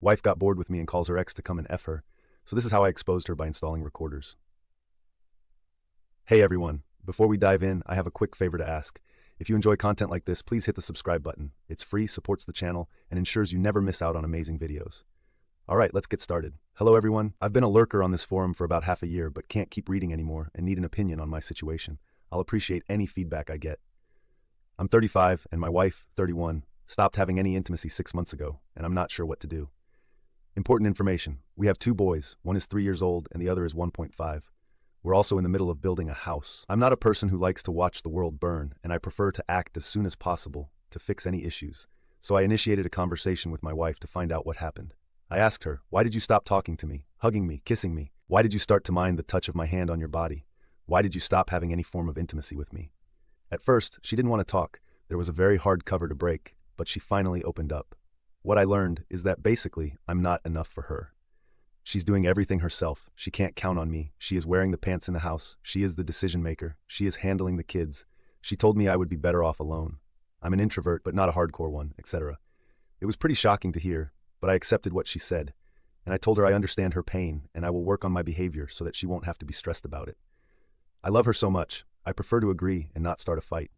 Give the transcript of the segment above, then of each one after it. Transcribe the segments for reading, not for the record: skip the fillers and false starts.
Wife got bored with me and calls her ex to come and F her, so this is how I exposed her by installing recorders. Hey everyone, before we dive in, I have a quick favor to ask. If you enjoy content like this, please hit the subscribe button. It's free, supports the channel, and ensures you never miss out on amazing videos. Alright, let's get started. Hello everyone, I've been a lurker on this forum for about half a year, but can't keep reading anymore and need an opinion on my situation. I'll appreciate any feedback I get. I'm 35, and my wife, 31, stopped having any intimacy 6 months ago, and I'm not sure what to do. Important information. We have 2 boys, one is 3 years old and the other is 1.5. We're also in the middle of building a house. I'm not a person who likes to watch the world burn, and I prefer to act as soon as possible to fix any issues. So I initiated a conversation with my wife to find out what happened. I asked her, why did you stop talking to me, hugging me, kissing me? Why did you start to mind the touch of my hand on your body? Why did you stop having any form of intimacy with me? At first, she didn't want to talk. There was a very hard cover to break, but she finally opened up. What I learned is that basically, I'm not enough for her. She's doing everything herself. She can't count on me. She is wearing the pants in the house. She is the decision maker. She is handling the kids. She told me I would be better off alone. I'm an introvert, but not a hardcore one, etc. It was pretty shocking to hear, but I accepted what she said. And I told her I understand her pain, and I will work on my behavior so that she won't have to be stressed about it. I love her so much. I prefer to agree and not start a fight.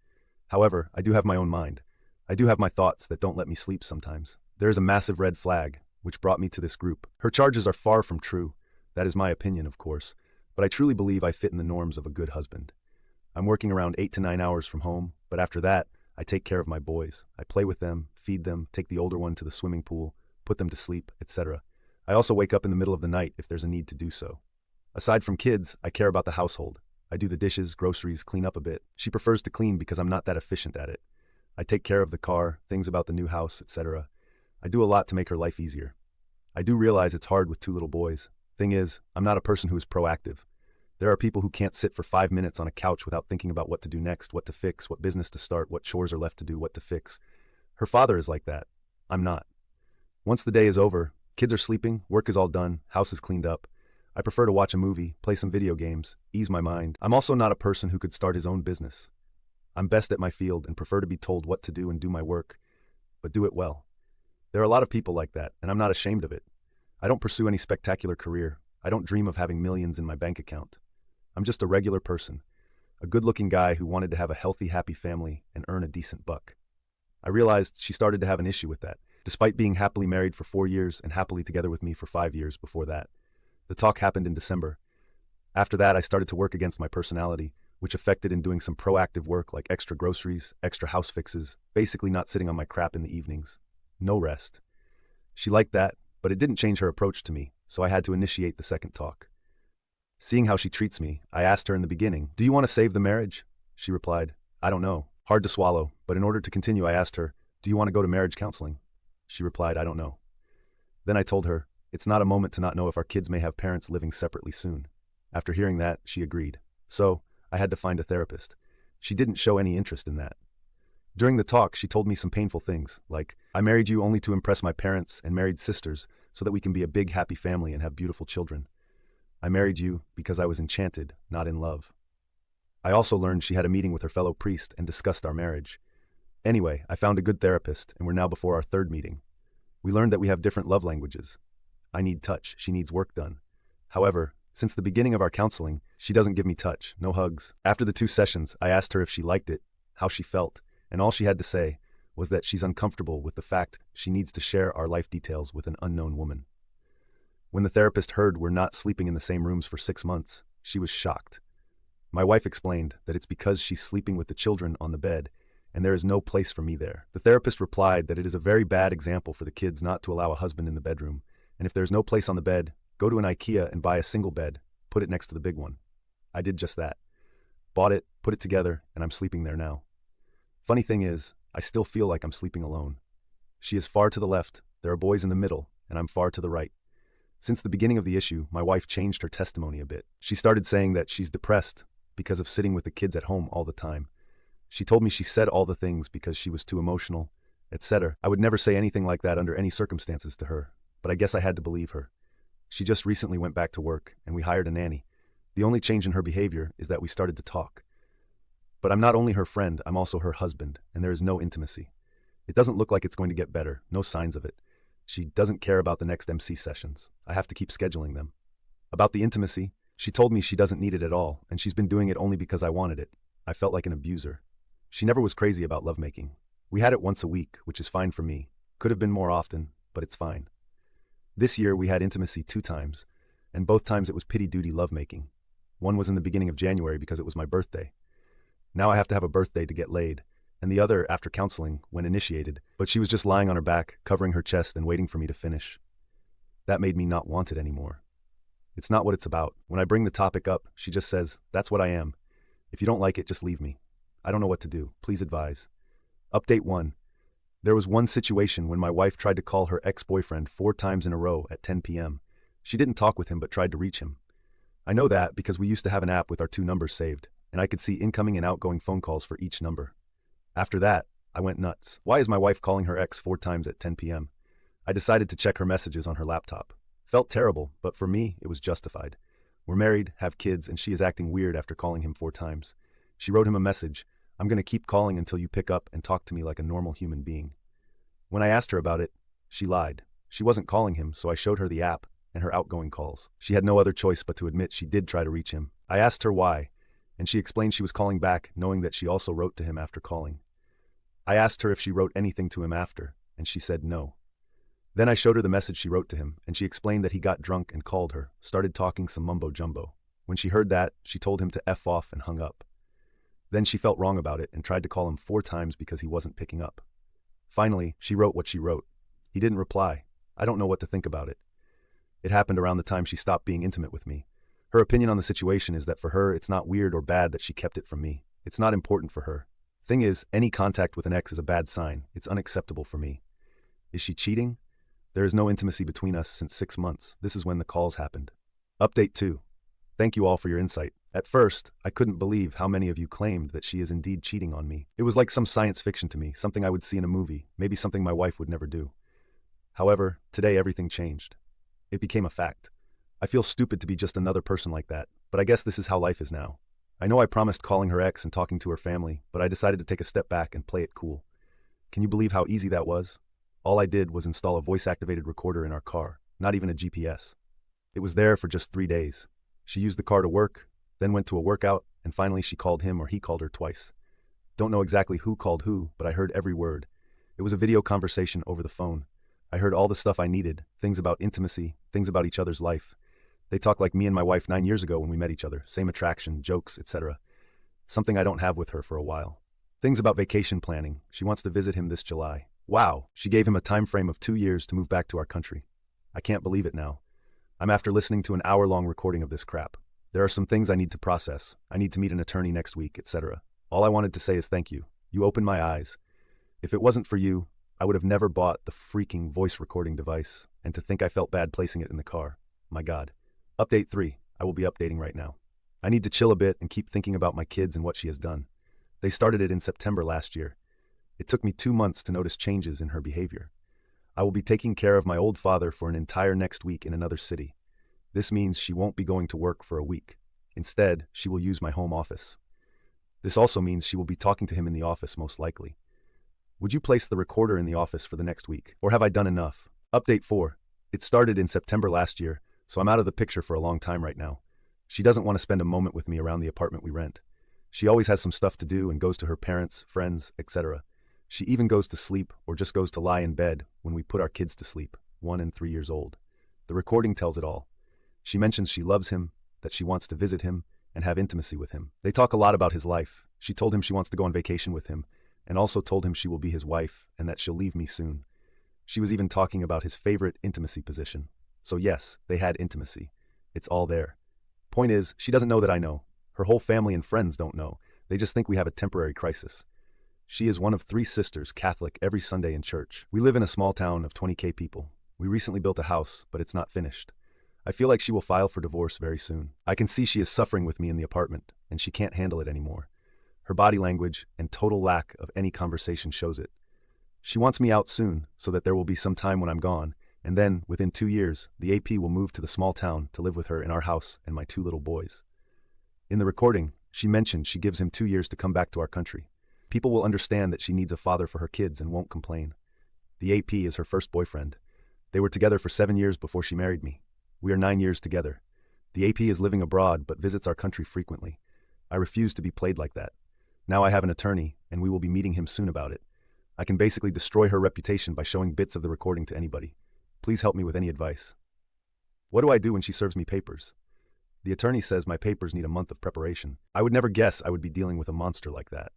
However, I do have my own mind. I do have my thoughts that don't let me sleep sometimes. There is a massive red flag, which brought me to this group. Her charges are far from true. That is my opinion, of course, but I truly believe I fit in the norms of a good husband. I'm working around 8 to 9 hours from home, but after that, I take care of my boys. I play with them, feed them, take the older one to the swimming pool, put them to sleep, etc. I also wake up in the middle of the night if there's a need to do so. Aside from kids, I care about the household. I do the dishes, groceries, clean up a bit. She prefers to clean because I'm not that efficient at it. I take care of the car, things about the new house, etc. I do a lot to make her life easier. I do realize it's hard with 2 little boys. Thing is, I'm not a person who is proactive. There are people who can't sit for 5 minutes on a couch without thinking about what to do next, what to fix, what business to start, what chores are left to do, what to fix. Her father is like that. I'm not. Once the day is over, kids are sleeping, work is all done, house is cleaned up. I prefer to watch a movie, play some video games, ease my mind. I'm also not a person who could start his own business. I'm best at my field and prefer to be told what to do and do my work, but do it well. There are a lot of people like that, and I'm not ashamed of it. I don't pursue any spectacular career. I don't dream of having millions in my bank account. I'm just a regular person, a good-looking guy who wanted to have a healthy, happy family and earn a decent buck. I realized she started to have an issue with that, despite being happily married for 4 years and happily together with me for 5 years before that. The talk happened in December. After that, I started to work against my personality, which affected in doing some proactive work like extra groceries, extra house fixes, basically not sitting on my crap in the evenings. No rest. She liked that, but it didn't change her approach to me, so I had to initiate the second talk. Seeing how she treats me, I asked her in the beginning, "Do you want to save the marriage?" She replied, "I don't know." Hard to swallow, but in order to continue I asked her, "Do you want to go to marriage counseling?" She replied, "I don't know." Then I told her, it's not a moment to not know if our kids may have parents living separately soon. After hearing that, she agreed. So, I had to find a therapist. She didn't show any interest in that. During the talk, she told me some painful things, like, "I married you only to impress my parents and married sisters so that we can be a big happy family and have beautiful children. I married you because I was enchanted, not in love." I also learned she had a meeting with her fellow priest and discussed our marriage. Anyway, I found a good therapist and we're now before our 3rd meeting. We learned that we have different love languages. I need touch, she needs work done. However, since the beginning of our counseling, she doesn't give me touch, no hugs. After the 2 sessions, I asked her if she liked it, how she felt, and all she had to say was that she's uncomfortable with the fact she needs to share our life details with an unknown woman. When the therapist heard we're not sleeping in the same rooms for 6 months, she was shocked. My wife explained that it's because she's sleeping with the children on the bed, and there is no place for me there. The therapist replied that it is a very bad example for the kids not to allow a husband in the bedroom, and if there's no place on the bed, go to an IKEA and buy a single bed, put it next to the big one. I did just that. Bought it, put it together, and I'm sleeping there now. Funny thing is, I still feel like I'm sleeping alone. She is far to the left, there are boys in the middle, and I'm far to the right. Since the beginning of the issue, my wife changed her testimony a bit. She started saying that she's depressed because of sitting with the kids at home all the time. She told me she said all the things because she was too emotional, etc. I would never say anything like that under any circumstances to her, but I guess I had to believe her. She just recently went back to work, and we hired a nanny. The only change in her behavior is that we started to talk. But I'm not only her friend, I'm also her husband, and there is no intimacy. It doesn't look like it's going to get better, no signs of it. She doesn't care about the next MC sessions. I have to keep scheduling them. About the intimacy, she told me she doesn't need it at all, and she's been doing it only because I wanted it. I felt like an abuser. She never was crazy about lovemaking. We had it once a week, which is fine for me. Could have been more often, but it's fine. This year we had intimacy 2 times, and both times it was pity-duty lovemaking. One was in the beginning of January because it was my birthday. Now I have to have a birthday to get laid, and the other after counseling, when initiated, but she was just lying on her back, covering her chest and waiting for me to finish. That made me not want it anymore. It's not what it's about. When I bring the topic up, she just says, "That's what I am. If you don't like it, just leave me. I don't know what to do. Please advise." Update 1. There was one situation when my wife tried to call her ex-boyfriend 4 times in a row at 10 p.m. She didn't talk with him but tried to reach him. I know that because we used to have an app with our 2 numbers saved, and I could see incoming and outgoing phone calls for each number. After that, I went nuts. Why is my wife calling her ex 4 times at 10 p.m.? I decided to check her messages on her laptop. Felt terrible, but for me, it was justified. We're married, have kids, and she is acting weird after calling him 4 times. She wrote him a message, "I'm going to keep calling until you pick up and talk to me like a normal human being." When I asked her about it, she lied. She wasn't calling him, so I showed her the app and her outgoing calls. She had no other choice but to admit she did try to reach him. I asked her why, and she explained she was calling back, knowing that she also wrote to him after calling. I asked her if she wrote anything to him after, and she said no. Then I showed her the message she wrote to him, and she explained that he got drunk and called her, started talking some mumbo-jumbo. When she heard that, she told him to F off and hung up. Then she felt wrong about it and tried to call him 4 times because he wasn't picking up. Finally, she wrote what she wrote. He didn't reply. I don't know what to think about it. It happened around the time she stopped being intimate with me. Her opinion on the situation is that for her, it's not weird or bad that she kept it from me. It's not important for her. Thing is, any contact with an ex is a bad sign. It's unacceptable for me. Is she cheating? There is no intimacy between us since 6 months. This is when the calls happened. Update 2. Thank you all for your insight. At first, I couldn't believe how many of you claimed that she is indeed cheating on me. It was like some science fiction to me, something I would see in a movie, maybe something my wife would never do. However, today everything changed. It became a fact. I feel stupid to be just another person like that, but I guess this is how life is now. I know I promised calling her ex and talking to her family, but I decided to take a step back and play it cool. Can you believe how easy that was? All I did was install a voice-activated recorder in our car, not even a GPS. It was there for just 3 days. She used the car to work, then went to a workout, and finally she called him or he called her twice. Don't know exactly who called who, but I heard every word. It was a video conversation over the phone. I heard all the stuff I needed, things about intimacy, things about each other's life. They talk like me and my wife 9 years ago when we met each other, same attraction, jokes, etc. Something I don't have with her for a while. Things about vacation planning. She wants to visit him this July. Wow, she gave him a time frame of 2 years to move back to our country. I can't believe it now. I'm after listening to an hour-long recording of this crap. There are some things I need to process. I need to meet an attorney next week, etc. All I wanted to say is thank you. You opened my eyes. If it wasn't for you, I would have never bought the freaking voice recording device, and to think I felt bad placing it in the car. My God. Update 3. I will be updating right now. I need to chill a bit and keep thinking about my kids and what she has done. They started it in September last year. It took me 2 months to notice changes in her behavior. I will be taking care of my old father for an entire next week in another city. This means she won't be going to work for a week. Instead, she will use my home office. This also means she will be talking to him in the office most likely. Would you place the recorder in the office for the next week? Or have I done enough? Update 4. It started in September last year, so I'm out of the picture for a long time right now. She doesn't want to spend a moment with me around the apartment we rent. She always has some stuff to do and goes to her parents, friends, etc. She even goes to sleep or just goes to lie in bed when we put our kids to sleep, 1 and 3 years old. The recording tells it all. She mentions she loves him, that she wants to visit him, and have intimacy with him. They talk a lot about his life. She told him she wants to go on vacation with him, and also told him she will be his wife and that she'll leave me soon. She was even talking about his favorite intimacy position. So yes, they had intimacy. It's all there. Point is, she doesn't know that I know. Her whole family and friends don't know. They just think we have a temporary crisis. She is one of 3 sisters, Catholic, every Sunday in church. We live in a small town of 20,000 people. We recently built a house, but it's not finished. I feel like she will file for divorce very soon. I can see she is suffering with me in the apartment, and she can't handle it anymore. Her body language and total lack of any conversation shows it. She wants me out soon, so that there will be some time when I'm gone, and then, within 2 years, the AP will move to the small town to live with her in our house and my 2 little boys. In the recording, she mentioned she gives him 2 years to come back to our country. People will understand that she needs a father for her kids and won't complain. The AP is her first boyfriend. They were together for 7 years before she married me. We are 9 years together. The AP is living abroad but visits our country frequently. I refuse to be played like that. Now I have an attorney, and we will be meeting him soon about it. I can basically destroy her reputation by showing bits of the recording to anybody. Please help me with any advice. What do I do when she serves me papers? The attorney says my papers need a month of preparation. I would never guess I would be dealing with a monster like that.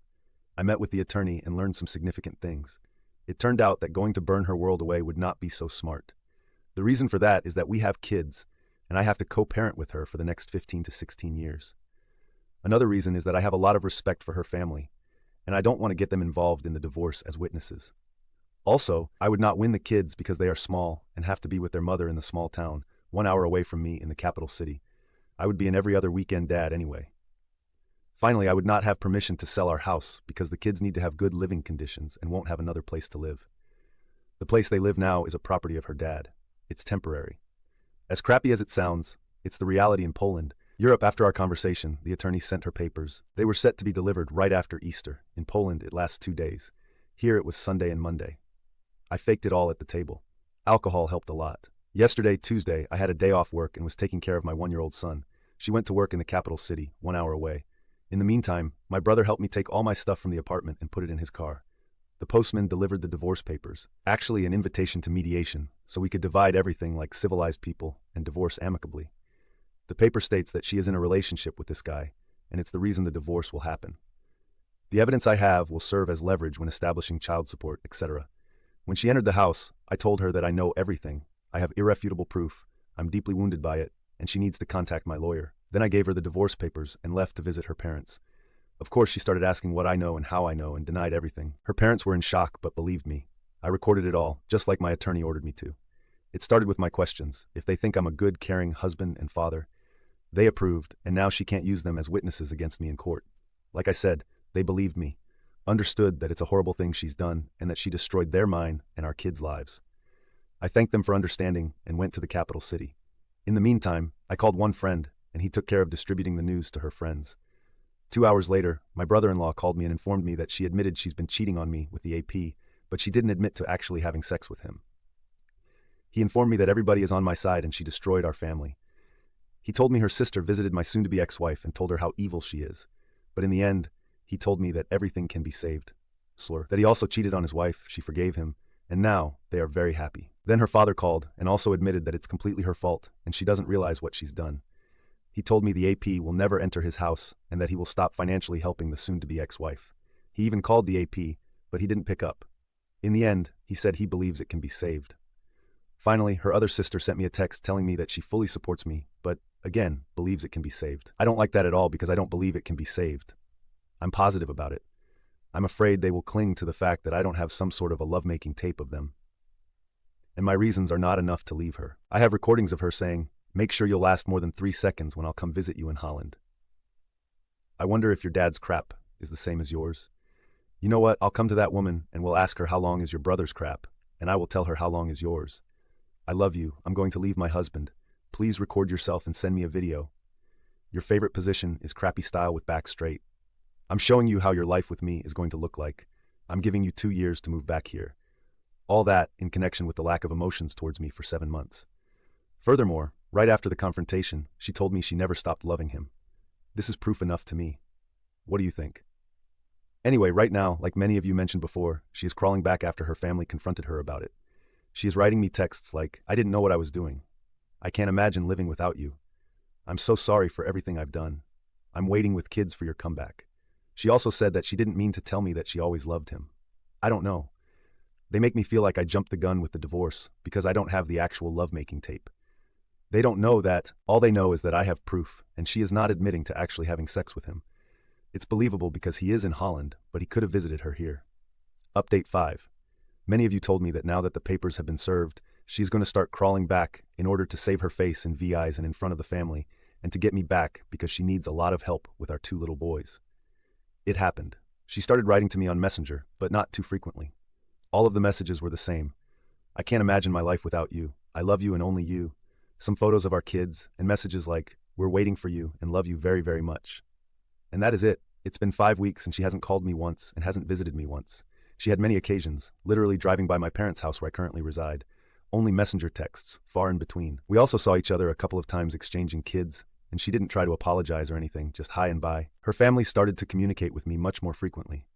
I met with the attorney and learned some significant things. It turned out that going to burn her world away would not be so smart. The reason for that is that we have kids, and I have to co-parent with her for the next 15 to 16 years. Another reason is that I have a lot of respect for her family, and I don't want to get them involved in the divorce as witnesses. Also, I would not win the kids because they are small and have to be with their mother in the small town, 1 hour away from me in the capital city. I would be an every other weekend dad anyway. Finally, I would not have permission to sell our house because the kids need to have good living conditions and won't have another place to live. The place they live now is a property of her dad. It's temporary. As crappy as it sounds, it's the reality in Poland. Europe, after our conversation, the attorney sent her papers. They were set to be delivered right after Easter. In Poland, it lasts 2 days. Here, it was Sunday and Monday. I faked it all at the table. Alcohol helped a lot. Yesterday, Tuesday, I had a day off work and was taking care of my 1-year-old son. She went to work in the capital city, 1 hour away. In the meantime, my brother helped me take all my stuff from the apartment and put it in his car. The postman delivered the divorce papers, actually an invitation to mediation, so we could divide everything like civilized people and divorce amicably. The paper states that she is in a relationship with this guy, and it's the reason the divorce will happen. The evidence I have will serve as leverage when establishing child support, etc. When she entered the house, I told her that I know everything. I have irrefutable proof. I'm deeply wounded by it, and she needs to contact my lawyer. Then I gave her the divorce papers and left to visit her parents. Of course, she started asking what I know and how I know and denied everything. Her parents were in shock but believed me. I recorded it all, just like my attorney ordered me to. It started with my questions. If they think I'm a good, caring husband and father. They approved, and now she can't use them as witnesses against me in court. Like I said, they believed me, understood that it's a horrible thing she's done and that she destroyed their mine and our kids' lives. I thanked them for understanding and went to the capital city. In the meantime, I called one friend, and he took care of distributing the news to her friends. 2 hours later, my brother-in-law called me and informed me that she admitted she's been cheating on me with the AP, but she didn't admit to actually having sex with him. He informed me that everybody is on my side and she destroyed our family. He told me her sister visited my soon-to-be ex-wife and told her how evil she is. But in the end, he told me that everything can be saved. That he also cheated on his wife, she forgave him, and now they are very happy. Then her father called and also admitted that it's completely her fault and she doesn't realize what she's done. He told me the AP will never enter his house and that he will stop financially helping the soon-to-be ex-wife. He even called the AP, but he didn't pick up. In the end, he said he believes it can be saved. Finally, her other sister sent me a text telling me that she fully supports me, but, again, believes it can be saved. I don't like that at all because I don't believe it can be saved. I'm positive about it. I'm afraid they will cling to the fact that I don't have some sort of a lovemaking tape of them. And my reasons are not enough to leave her. I have recordings of her saying, "Make sure you'll last more than 3 seconds when I'll come visit you in Holland." I wonder if your dad's crap is the same as yours. You know what? I'll come to that woman and we'll ask her how long is your brother's crap, and I will tell her how long is yours. I love you. I'm going to leave my husband. Please record yourself and send me a video. Your favorite position is crappy style with back straight. I'm showing you how your life with me is going to look like. I'm giving you 2 years to move back here. All that in connection with the lack of emotions towards me for 7 months. Furthermore, right after the confrontation, she told me she never stopped loving him. This is proof enough to me. What do you think? Anyway, right now, like many of you mentioned before, she is crawling back after her family confronted her about it. She is writing me texts like, "I didn't know what I was doing. I can't imagine living without you. I'm so sorry for everything I've done. I'm waiting with kids for your comeback." She also said that she didn't mean to tell me that she always loved him. I don't know. They make me feel like I jumped the gun with the divorce because I don't have the actual lovemaking tape. They don't know that. All they know is that I have proof, and she is not admitting to actually having sex with him. It's believable because he is in Holland, but he could have visited her here. Update 5. Many of you told me that now that the papers have been served, she's going to start crawling back in order to save her face in VIs and in front of the family, and to get me back because she needs a lot of help with our 2 little boys. It happened. She started writing to me on Messenger, but not too frequently. All of the messages were the same. "I can't imagine my life without you. I love you and only you." Some photos of our kids, and messages like, "We're waiting for you and love you very, very much." And that is it. It's been 5 weeks and she hasn't called me once and hasn't visited me once. She had many occasions, literally driving by my parents' house where I currently reside. only messenger texts, far in between. We also saw each other a couple of times exchanging kids, and she didn't try to apologize or anything, just hi and bye. Her family started to communicate with me much more frequently.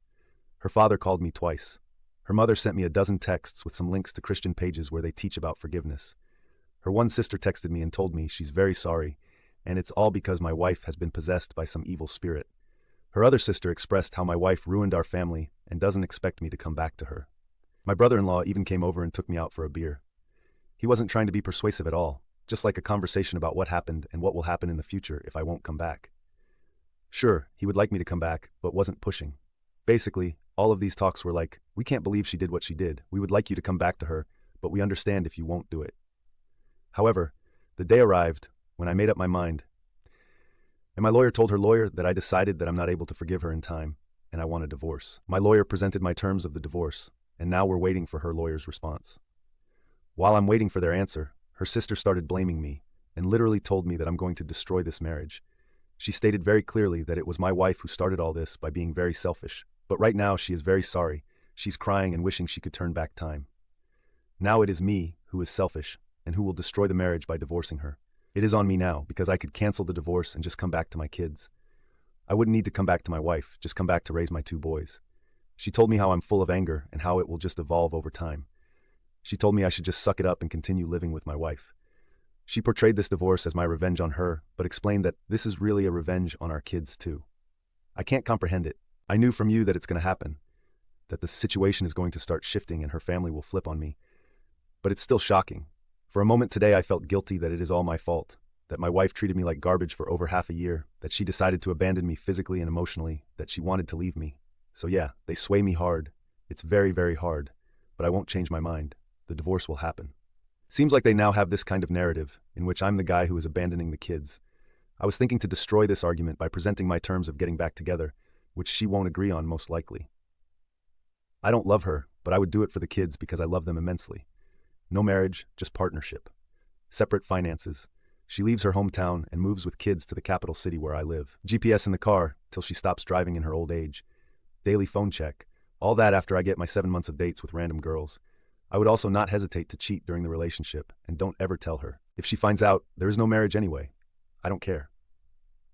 Her father called me twice. Her mother sent me a dozen texts with some links to Christian pages where they teach about forgiveness. Her one sister texted me and told me she's very sorry, and it's all because my wife has been possessed by some evil spirit. Her other sister expressed how my wife ruined our family and doesn't expect me to come back to her. My brother-in-law even came over and took me out for a beer. He wasn't trying to be persuasive at all, just like a conversation about what happened and what will happen in the future if I won't come back. Sure, he would like me to come back, but wasn't pushing. Basically, all of these talks were like, we can't believe she did what she did. We would like you to come back to her, but we understand if you won't do it. However, the day arrived when I made up my mind, and my lawyer told her lawyer that I decided that I'm not able to forgive her in time, and I want a divorce. My lawyer presented my terms of the divorce, and now we're waiting for her lawyer's response. While I'm waiting for their answer, her sister started blaming me and literally told me that I'm going to destroy this marriage. She stated very clearly that it was my wife who started all this by being very selfish, but right now she is very sorry. She's crying and wishing she could turn back time. Now it is me who is selfish and who will destroy the marriage by divorcing her. It is on me now because I could cancel the divorce and just come back to my kids. I wouldn't need to come back to my wife, just come back to raise my 2 boys. She told me how I'm full of anger and how it will just evolve over time. She told me I should just suck it up and continue living with my wife. She portrayed this divorce as my revenge on her, but explained that this is really a revenge on our kids too. I can't comprehend it. I knew from you that it's going to happen, that the situation is going to start shifting and her family will flip on me. But it's still shocking. For a moment today I felt guilty that it is all my fault, that my wife treated me like garbage for over half a year, that she decided to abandon me physically and emotionally, that she wanted to leave me. So yeah, they sway me hard. It's very, very hard, but I won't change my mind. The divorce will happen. Seems like they now have this kind of narrative, in which I'm the guy who is abandoning the kids. I was thinking to destroy this argument by presenting my terms of getting back together, which she won't agree on most likely. I don't love her, but I would do it for the kids because I love them immensely. No marriage, just partnership. Separate finances. She leaves her hometown and moves with kids to the capital city where I live. GPS in the car till she stops driving in her old age. Daily phone check. All that after I get my 7 months of dates with random girls. I would also not hesitate to cheat during the relationship, and don't ever tell her. If she finds out, there is no marriage anyway. I don't care.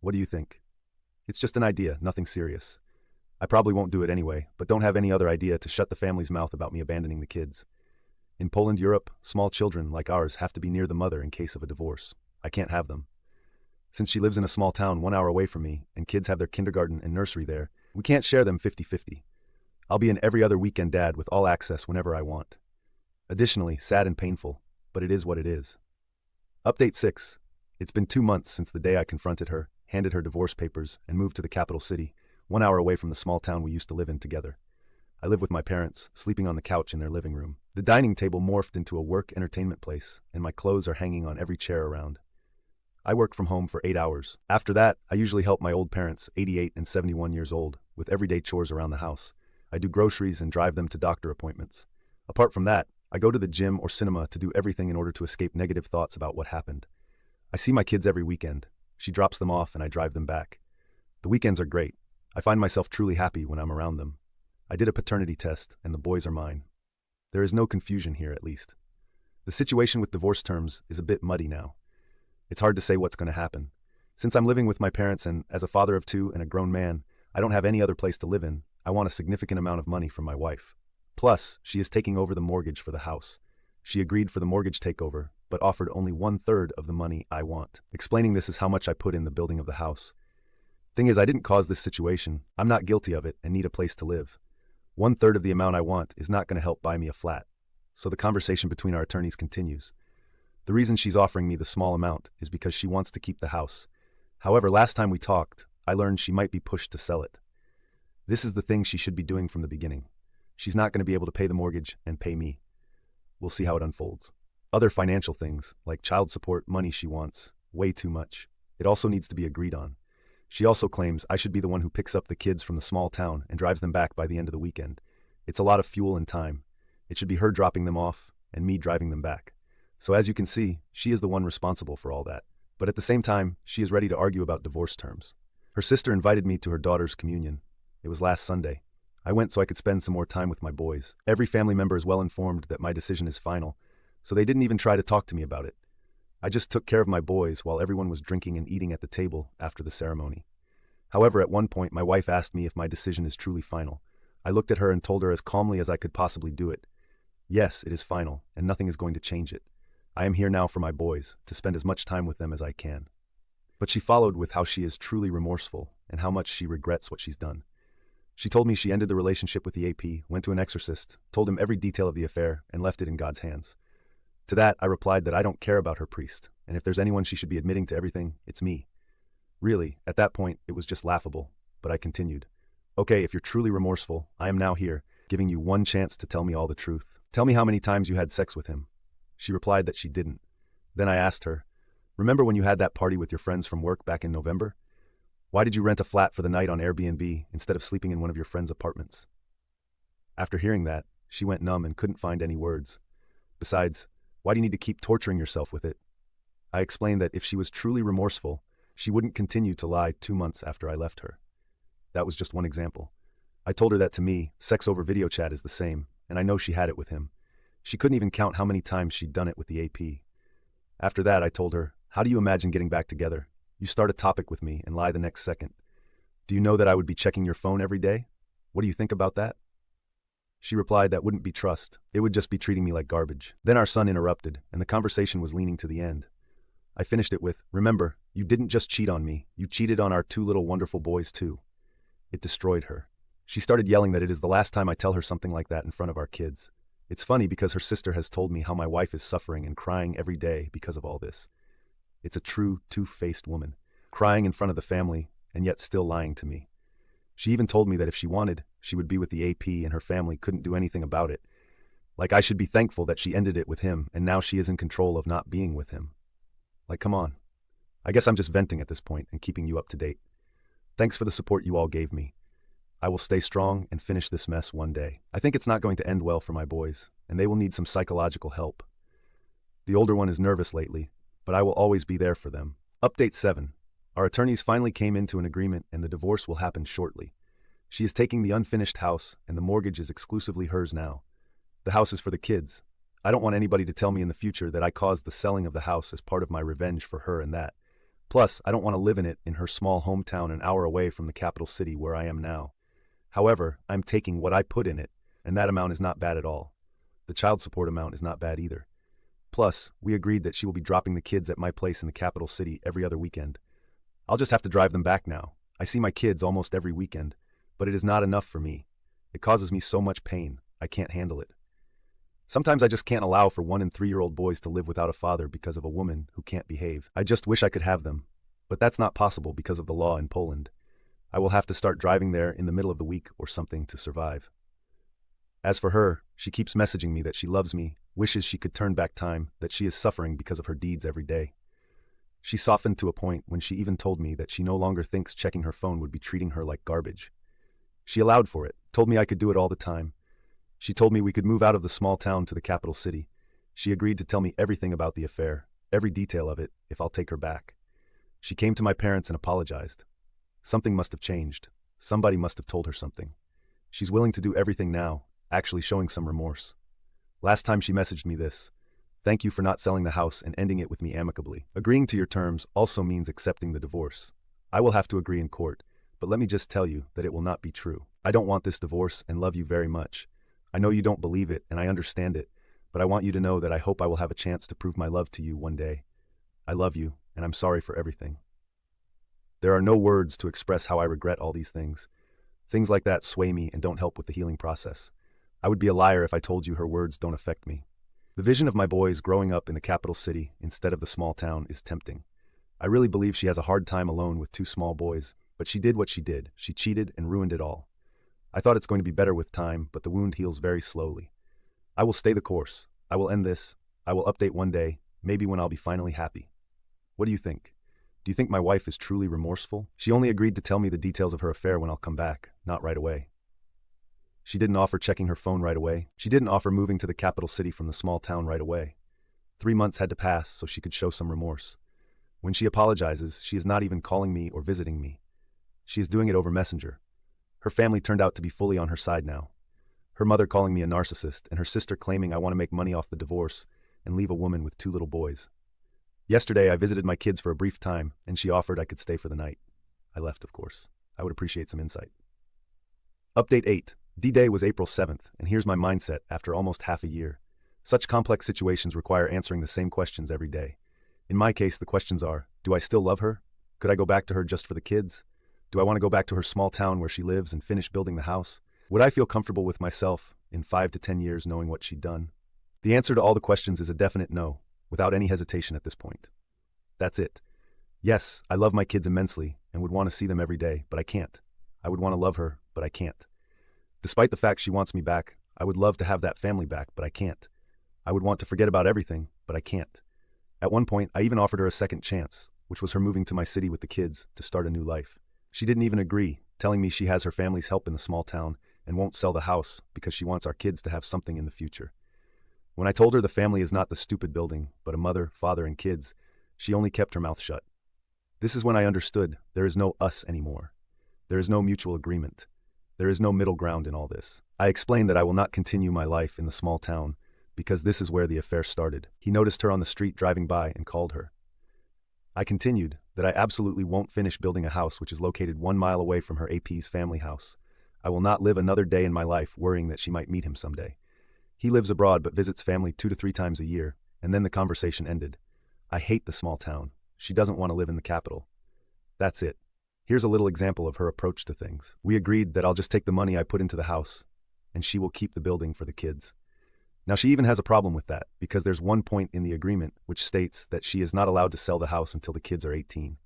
What do you think? It's just an idea, nothing serious. I probably won't do it anyway, but don't have any other idea to shut the family's mouth about me abandoning the kids. In Poland, Europe, small children like ours have to be near the mother in case of a divorce. I can't have them. Since she lives in a small town 1 hour away from me, and kids have their kindergarten and nursery there, we can't share them 50-50. I'll be an every other weekend dad with all access whenever I want. Additionally, sad and painful, but it is what it is. Update 6. It's been 2 months since the day I confronted her, handed her divorce papers, and moved to the capital city, 1 hour away from the small town we used to live in together. I live with my parents, sleeping on the couch in their living room. The dining table morphed into a work entertainment place, and my clothes are hanging on every chair around. I work from home for 8 hours. After that, I usually help my old parents, 88 and 71 years old, with everyday chores around the house. I do groceries and drive them to doctor appointments. Apart from that, I go to the gym or cinema to do everything in order to escape negative thoughts about what happened. I see my kids every weekend. She drops them off and I drive them back. The weekends are great. I find myself truly happy when I'm around them. I did a paternity test and the boys are mine. There is no confusion here, at least. The situation with divorce terms is a bit muddy now. It's hard to say what's going to happen. Since I'm living with my parents and as a father of 2 and a grown man, I don't have any other place to live in. I want a significant amount of money from my wife. Plus, she is taking over the mortgage for the house. She agreed for the mortgage takeover, but offered only 1/3 of the money I want. Explaining this is how much I put in the building of the house. Thing is, I didn't cause this situation. I'm not guilty of it and need a place to live. 1/3 of the amount I want is not going to help buy me a flat. So the conversation between our attorneys continues. The reason she's offering me the small amount is because she wants to keep the house. However, last time we talked, I learned she might be pushed to sell it. This is the thing she should be doing from the beginning. She's not going to be able to pay the mortgage and pay me. We'll see how it unfolds. Other financial things, like child support money she wants, way too much. It also needs to be agreed on. She also claims I should be the one who picks up the kids from the small town and drives them back by the end of the weekend. It's a lot of fuel and time. It should be her dropping them off and me driving them back. So as you can see, she is the one responsible for all that. But at the same time, she is ready to argue about divorce terms. Her sister invited me to her daughter's communion. It was last Sunday. I went so I could spend some more time with my boys. Every family member is well informed that my decision is final, so they didn't even try to talk to me about it. I just took care of my boys while everyone was drinking and eating at the table after the ceremony. However, at one point, my wife asked me if my decision is truly final. I looked at her and told her as calmly as I could possibly do it. Yes, it is final, and nothing is going to change it. I am here now for my boys, to spend as much time with them as I can. But she followed with how she is truly remorseful and how much she regrets what she's done. She told me she ended the relationship with the AP, went to an exorcist, told him every detail of the affair, and left it in God's hands. To that, I replied that I don't care about her priest, and if there's anyone she should be admitting to everything, it's me. Really, at that point, it was just laughable, but I continued. Okay, if you're truly remorseful, I am now here, giving you one chance to tell me all the truth. Tell me how many times you had sex with him. She replied that she didn't. Then I asked her, remember when you had that party with your friends from work back in November? Why did you rent a flat for the night on Airbnb instead of sleeping in one of your friends' apartments? After hearing that, she went numb and couldn't find any words. Besides, why do you need to keep torturing yourself with it? I explained that if she was truly remorseful, she wouldn't continue to lie 2 months after I left her. That was just one example. I told her that to me, sex over video chat is the same, and I know she had it with him. She couldn't even count how many times she'd done it with the AP. After that, I told her, how do you imagine getting back together? You start a topic with me and lie the next second. Do you know that I would be checking your phone every day? What do you think about that? She replied that wouldn't be trust. It would just be treating me like garbage. Then our son interrupted, and the conversation was leaning to the end. I finished it with, remember, you didn't just cheat on me, you cheated on our 2 little wonderful boys too. It destroyed her. She started yelling that it is the last time I tell her something like that in front of our kids. It's funny because her sister has told me how my wife is suffering and crying every day because of all this. It's a true two-faced woman, crying in front of the family and yet still lying to me. She even told me that if she wanted, she would be with the AP and her family couldn't do anything about it. Like I should be thankful that she ended it with him and now she is in control of not being with him. Like, come on. I guess I'm just venting at this point and keeping you up to date. Thanks for the support you all gave me. I will stay strong and finish this mess one day. I think it's not going to end well for my boys, and they will need some psychological help. The older one is nervous lately, but I will always be there for them. Update 7. Our attorneys finally came into an agreement and the divorce will happen shortly. She is taking the unfinished house and the mortgage is exclusively hers now. The house is for the kids. I don't want anybody to tell me in the future that I caused the selling of the house as part of my revenge for her and that. Plus, I don't want to live in it in her small hometown an hour away from the capital city where I am now. However, I'm taking what I put in it, and that amount is not bad at all. The child support amount is not bad either. Plus, we agreed that she will be dropping the kids at my place in the capital city every other weekend. I'll just have to drive them back now. I see my kids almost every weekend, but it is not enough for me. It causes me so much pain, I can't handle it. Sometimes I just can't allow for 1 and 3-year-old boys to live without a father because of a woman who can't behave. I just wish I could have them, but that's not possible because of the law in Poland. I will have to start driving there in the middle of the week or something to survive. As for her, she keeps messaging me that she loves me, wishes she could turn back time, that she is suffering because of her deeds every day. She softened to a point when she even told me that she no longer thinks checking her phone would be treating her like garbage. She allowed for it, told me I could do it all the time. She told me we could move out of the small town to the capital city. She agreed to tell me everything about the affair, every detail of it, if I'll take her back. She came to my parents and apologized. Something must have changed. Somebody must have told her something. She's willing to do everything now, actually showing some remorse. Last time she messaged me this: thank you for not selling the house and ending it with me amicably. Agreeing to your terms also means accepting the divorce. I will have to agree in court, but let me just tell you that it will not be true. I don't want this divorce and love you very much. I know you don't believe it and I understand it, but I want you to know that I hope I will have a chance to prove my love to you one day. I love you and I'm sorry for everything. There are no words to express how I regret all these things. Things like that sway me and don't help with the healing process. I would be a liar if I told you her words don't affect me. The vision of my boys growing up in the capital city instead of the small town is tempting. I really believe she has a hard time alone with 2 small boys, but she did what she did. She cheated and ruined it all. I thought it's going to be better with time, but the wound heals very slowly. I will stay the course. I will end this. I will update one day, maybe when I'll be finally happy. What do you think? Do you think my wife is truly remorseful? She only agreed to tell me the details of her affair when I'll come back, not right away. She didn't offer checking her phone right away. She didn't offer moving to the capital city from the small town right away. 3 months had to pass so she could show some remorse. When she apologizes, she is not even calling me or visiting me. She is doing it over Messenger. Her family turned out to be fully on her side now. Her mother calling me a narcissist and her sister claiming I want to make money off the divorce and leave a woman with 2 little boys. Yesterday, I visited my kids for a brief time, and she offered I could stay for the night. I left, of course. I would appreciate some insight. Update 8. D-Day was April 7th, and here's my mindset after almost half a year. Such complex situations require answering the same questions every day. In my case, the questions are, do I still love her? Could I go back to her just for the kids? Do I want to go back to her small town where she lives and finish building the house? Would I feel comfortable with myself in 5 to 10 years knowing what she'd done? The answer to all the questions is a definite no, without any hesitation at this point. That's it. Yes, I love my kids immensely and would want to see them every day, but I can't. I would want to love her, but I can't. Despite the fact she wants me back, I would love to have that family back, but I can't. I would want to forget about everything, but I can't. At one point, I even offered her a second chance, which was her moving to my city with the kids to start a new life. She didn't even agree, telling me she has her family's help in the small town and won't sell the house because she wants our kids to have something in the future. When I told her the family is not the stupid building, but a mother, father, and kids, she only kept her mouth shut. This is when I understood there is no us anymore. There is no mutual agreement. There is no middle ground in all this. I explained that I will not continue my life in the small town because this is where the affair started. He noticed her on the street driving by and called her. I continued that I absolutely won't finish building a house which is located 1 mile away from her AP's family house. I will not live another day in my life worrying that she might meet him someday. He lives abroad but visits family 2 to 3 times a year, and then the conversation ended. I hate the small town. She doesn't want to live in the capital. That's it. Here's a little example of her approach to things. We agreed that I'll just take the money I put into the house, and she will keep the building for the kids. Now she even has a problem with that, because there's one point in the agreement which states that she is not allowed to sell the house until the kids are 18.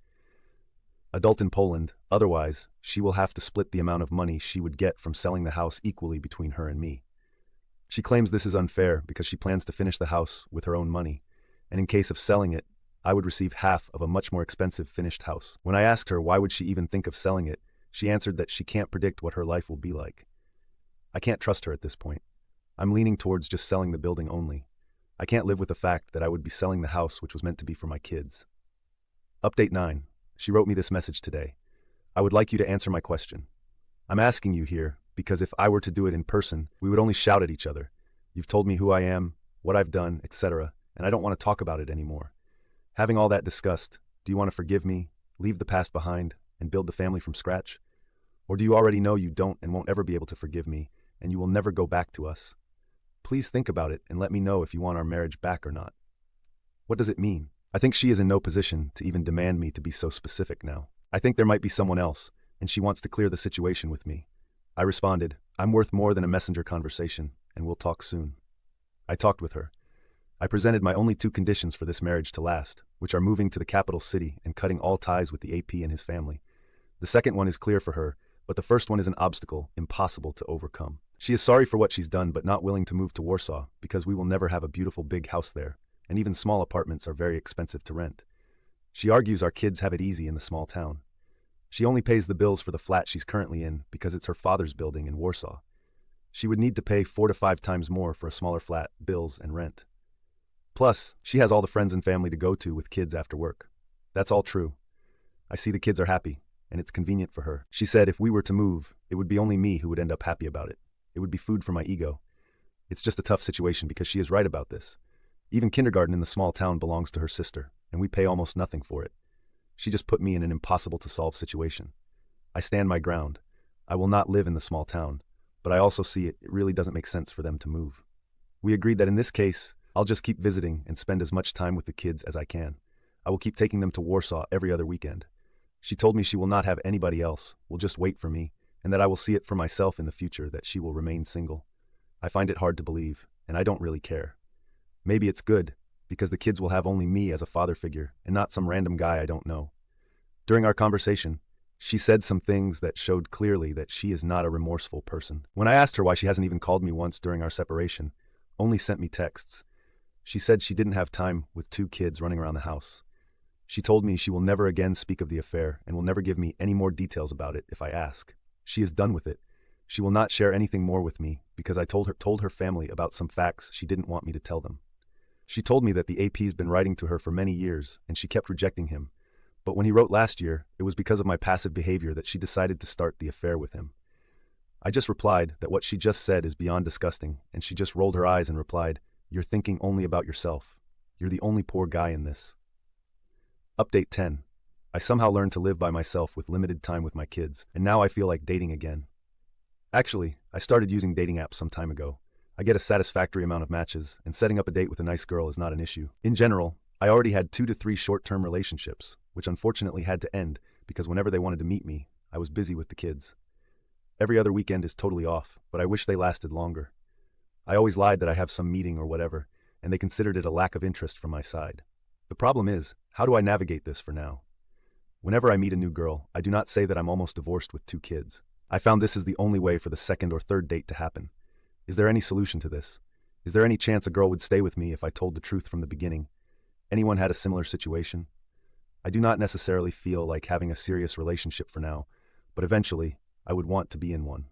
Adult in Poland, otherwise, she will have to split the amount of money she would get from selling the house equally between her and me. She claims this is unfair because she plans to finish the house with her own money, and in case of selling it, I would receive half of a much more expensive finished house. When I asked her why would she even think of selling it, she answered that she can't predict what her life will be like. I can't trust her at this point. I'm leaning towards just selling the building only. I can't live with the fact that I would be selling the house which was meant to be for my kids. Update 9. She wrote me this message today. I would like you to answer my question. I'm asking you here because if I were to do it in person, we would only shout at each other. You've told me who I am, what I've done, etc., and I don't want to talk about it anymore. Having all that discussed, do you want to forgive me, leave the past behind, and build the family from scratch? Or do you already know you don't and won't ever be able to forgive me, and you will never go back to us? Please think about it and let me know if you want our marriage back or not. What does it mean? I think she is in no position to even demand me to be so specific now. I think there might be someone else, and she wants to clear the situation with me. I responded, I'm worth more than a messenger conversation, and we'll talk soon. I talked with her. I presented my only 2 conditions for this marriage to last, which are moving to the capital city and cutting all ties with the AP and his family. The second one is clear for her, but the first one is an obstacle impossible to overcome. She is sorry for what she's done but not willing to move to Warsaw because we will never have a beautiful big house there, and even small apartments are very expensive to rent. She argues our kids have it easy in the small town. She only pays the bills for the flat she's currently in because it's her father's building in Warsaw. She would need to pay 4 to 5 times more for a smaller flat, bills, and rent. Plus, she has all the friends and family to go to with kids after work. That's all true. I see the kids are happy, and it's convenient for her. She said if we were to move, it would be only me who would end up happy about it. It would be food for my ego. It's just a tough situation because she is right about this. Even kindergarten in the small town belongs to her sister, and we pay almost nothing for it. She just put me in an impossible-to-solve situation. I stand my ground. I will not live in the small town, but I also see it really doesn't make sense for them to move. We agreed that in this case, I'll just keep visiting and spend as much time with the kids as I can. I will keep taking them to Warsaw every other weekend. She told me she will not have anybody else, will just wait for me, and that I will see it for myself in the future that she will remain single. I find it hard to believe, and I don't really care. Maybe it's good, because the kids will have only me as a father figure and not some random guy I don't know. During our conversation, she said some things that showed clearly that she is not a remorseful person. When I asked her why she hasn't even called me once during our separation, only sent me texts, she said she didn't have time with 2 kids running around the house. She told me she will never again speak of the affair and will never give me any more details about it if I ask. She is done with it. She will not share anything more with me because I told her family about some facts she didn't want me to tell them. She told me that the AP's been writing to her for many years and she kept rejecting him. But when he wrote last year, it was because of my passive behavior that she decided to start the affair with him. I just replied that what she just said is beyond disgusting, and she just rolled her eyes and replied, You're thinking only about yourself. You're the only poor guy in this. Update 10. I somehow learned to live by myself with limited time with my kids, and now I feel like dating again. Actually, I started using dating apps some time ago. I get a satisfactory amount of matches, and setting up a date with a nice girl is not an issue. In general, I already had 2 to 3 short-term relationships, which unfortunately had to end because whenever they wanted to meet me, I was busy with the kids. Every other weekend is totally off, but I wish they lasted longer. I always lied that I have some meeting or whatever, and they considered it a lack of interest from my side. The problem is, how do I navigate this for now? Whenever I meet a new girl, I do not say that I'm almost divorced with 2 kids. I found this is the only way for the second or third date to happen. Is there any solution to this? Is there any chance a girl would stay with me if I told the truth from the beginning? Anyone had a similar situation? I do not necessarily feel like having a serious relationship for now, but eventually, I would want to be in one.